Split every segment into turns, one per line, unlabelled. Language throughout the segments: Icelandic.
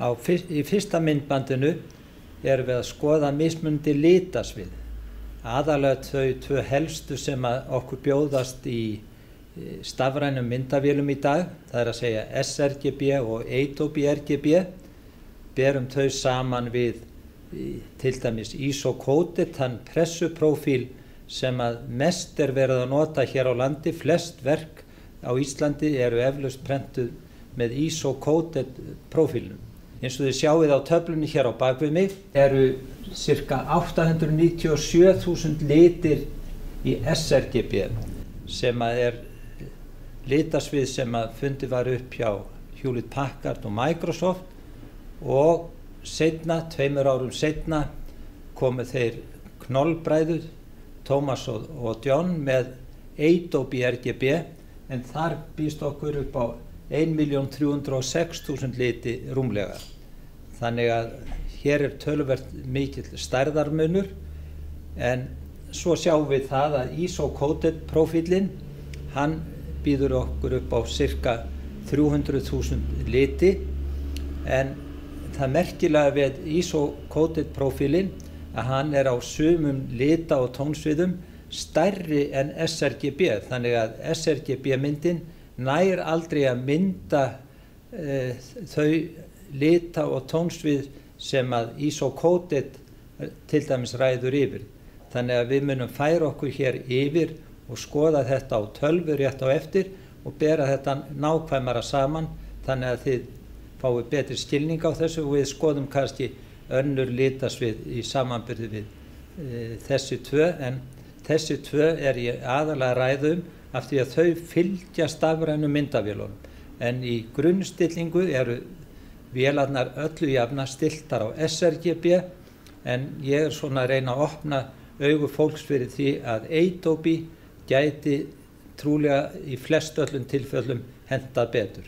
Í fyrsta myndbandinu erum við að skoða mismunandi litasvið. Aðalega þau tvö helstu sem okkur bjóðast í stafrænum myndavélum í dag, það að segja sRGB og Adobe RGB, berum þau saman við til dæmis ISO-Coated, þann pressuprófíl sem mest verið að nota hér á landi. Flest verk á Íslandi eru eflaust prentuð með ISO-Coated prófílnum. Eins og þið sjáið á töflunni hér á bakvið mig eru cirka 897.000 litir í sRGB sem litasvið sem fundið var upp hjá Hewlett Packard og Microsoft, og seinna, 2 árum seinna, komu þeir knollbræður, Thomas og John, með Adobe RGB, en þar býst okkur upp á 1.306.000 liti rúmlega. Þannig að hér töluvert mikill stærðarmunur, en svo sjáum við það að ISO-Coated prófílinn, hann býður okkur upp á cirka 300.000 liti, en það merkilega við ISO-Coated prófílinn að hann á sumum lita- og tónsviðum stærri en sRGB, þannig að sRGB myndin nær aldrei að mynda þau lita- og tónsvið sem ISO-Coated til dæmis ræður yfir. Þannig að við munum færa okkur hér yfir og skoða þetta á tölvu rétt á eftir og bera þetta nákvæmara saman, þannig að þið fáið betri skilning á þessu, og við skoðum kannski önnur litasvið í samanburði við þessi tvö, en þessi tvö ég aðalega að ræða af því að þau fylgja stafrænum myndavélunum, en í grunnstillingu eru vélarnar öllu jafna stiltar á sRGB, en ég svona að reyna að opna augu fólks fyrir því að Adobe gæti trúlega í flest öllum tilfellum hentað betur.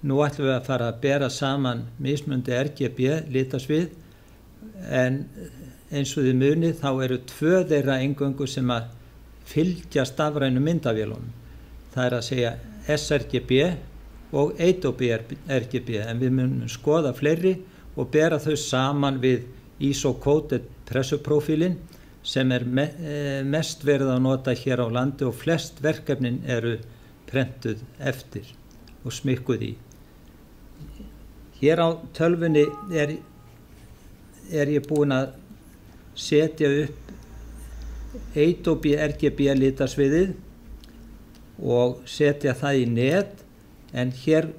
Nú ætlum við að fara að bera saman mismunandi RGB litasvið, en eins og þið munið þá eru 2 þeirra eingöngu sem að fylgja stafrænum myndavélunum. Það að segja sRGB og Adobe RGB, en við munum skoða fleiri og bera þau saman við ISO-Coated pressuprófílinn sem mest verið að nota hér á landi, og flest verkefnin eru prentuð eftir og smykkuð í. Hér á tölvunni ég búinn að setja upp Adobe RGB litasviðið og setja það í net, en hér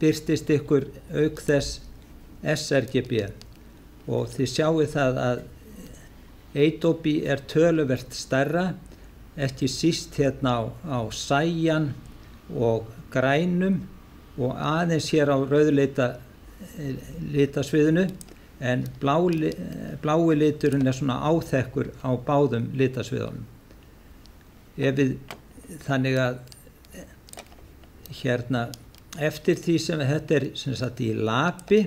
birtist ykkur auk þess sRGB, og þið sjáið það að Adobe töluvert stærra, ekki síst hérna á sæjan og grænum og aðeins hér á rauðleita litasviðinu, en blái liturinn svona áþekkur á báðum litasviðunum. Þannig að hérna eftir því sem þetta sem sagt í lapi,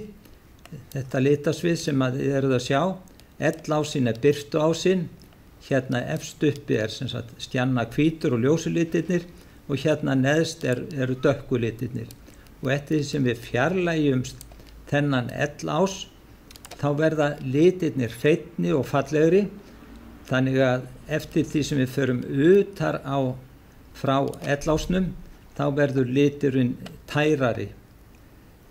þetta litasvið sem þið eruð að sjá, L-ásinn birtuásinn, hérna efst uppi sem sagt stjanna hvítur og ljósu litirnir, og hérna neðst eru dökku litirnir. Og eftir því sem við fjarlægjumst þennan L-ás, þá verða litirnir hreinni og fallegri, þannig að eftir því sem við förum utar frá L-ásnum, þá verður liturinn tærari.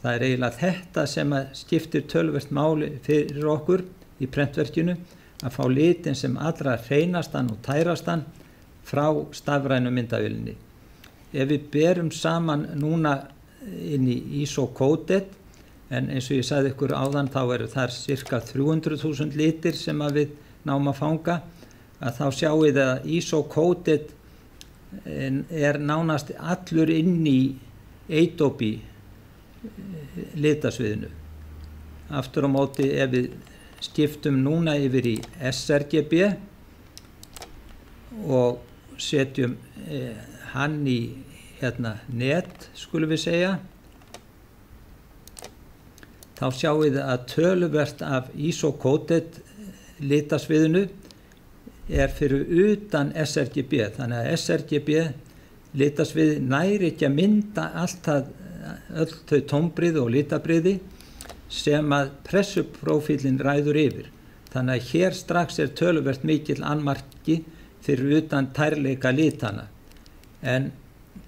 Það eiginlega þetta sem skiptir töluvert máli fyrir okkur í prentverkinu, að fá litin sem allra hreinastan og tærastan frá stafrænu myndavélinni. Ef við berum saman núna inn í ISO-Coated, en eins og ég sagði ykkur áðan, þá eru þar cirka 300.000 litir sem við náum að fanga, að þá sjáum við að ISO-Coated nánast allur inn í Adobe litasviðinu. Aftur á móti, ef við skiptum núna yfir í sRGB og setjum hann í net, skulum við segja, þá sjáum við að töluvert af ISO-Coated litasviðinu fyrir utan sRGB, þannig að sRGB litasvið næri ekki að mynda öll þau tónbrigði og litabrigði, sem að pressuprófílinn ræður yfir. Þannig að hér strax töluvert mikill annmarki fyrir utan tærleika litana. En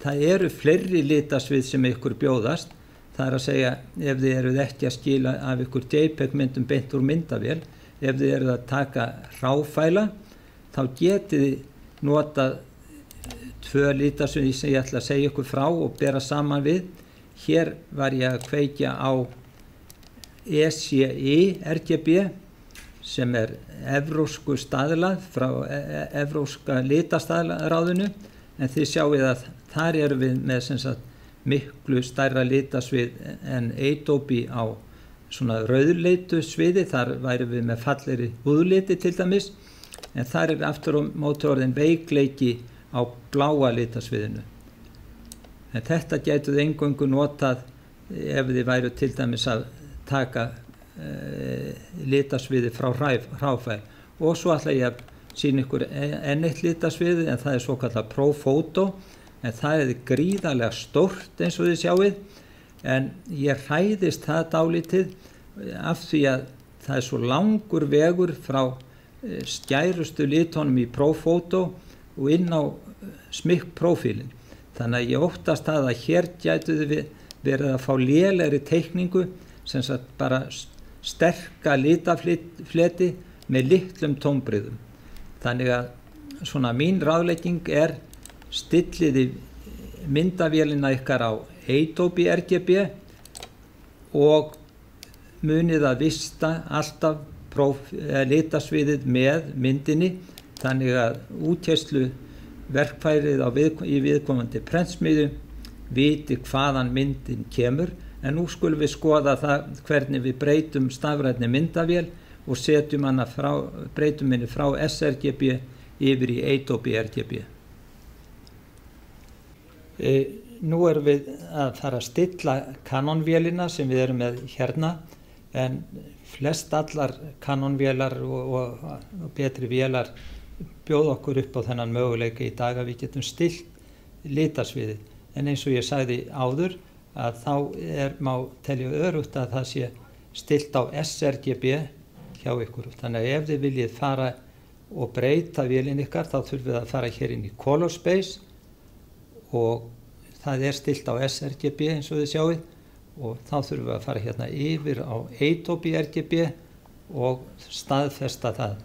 það eru fleiri litasvið sem ykkur bjóðast. Það að segja, ef þið eruð ekki að skila af ykkur JPEG myndum beint úr myndavél, ef þið eruð að taka hráfæla, þá getið þið notað 2 litasvið sem ég ætla að segja ykkur frá og bera saman við. Hér var ég að kveikja á ECI RGB sem evrósku staðlað frá evróska litastaðlaráðinu, en þið sjáið að þar erum við með sem sagt miklu stærra litasvið en Adobe á svona rauðleitu sviði. Þar værum við með fallegri húðliti til dæmis, en þar aftur á móti orðin veikleiki á bláa litasviðinu. En þetta gætuð eingöngu notað ef þið væru til dæmis að taka litasviði frá hráfæl. Og svo ætla ég að sýna ykkur enn eitt litasviði, en það svo kallað ProPhoto, en það gríðarlega stórt eins og þið sjáið, en ég hræðist það dálítið af því að það svo langur vegur frá skærustu litunum í ProPhoto og inn á smikkprófílinn. Þannig að ég óttast það að hér gætuð við verið að fá lélegri teikningu, sem sagt bara sterka litafleti með litlum tónbrigðum. Þannig að svona mín ráðlegging stilliði myndavélina ykkar á Adobe RGB og munið að vista alltaf litasviðið með myndinni, þannig að útkeyslu verkfærið í viðkomandi prentsmiðju viti hvaðan myndin kemur. En nú skulum við skoða það hvernig við breytum stafrænni myndavél og setjum breytum henni frá sRGB yfir í Adobe RGB. Nú erum við að fara að stilla Canon-vélina sem við erum með hérna, en flest allar Canon-vélar og betri vélar bjóða okkur upp á þennan möguleika í dag að við getum stillt litasviðið. En eins og ég sagði áður, að þá má telja öruggt að það sé stillt á sRGB hjá ykkur. Þannig að ef þið viljið fara og breyta vélinn ykkar, þá þurfum við að fara hér inn í Color Space og það stillt á sRGB eins og þið sjáið, og þá þurfum við að fara hérna yfir á Adobe RGB og staðfesta það.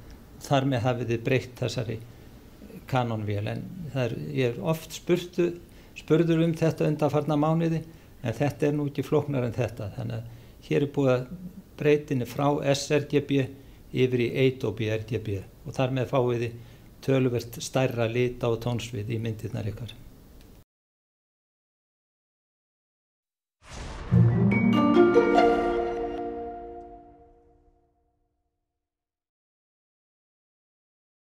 Þar með hafið þið breytt þessari Canon-vél, en ég oft spurður þetta undanfarna mánuði, en þetta nú ekki flóknar en þetta. Þannig að hér búið að breytinni frá sRGB yfir í Adobe RGB og þar með fáið þið töluvert stærra lita og tónsvið í myndirnar ykkar.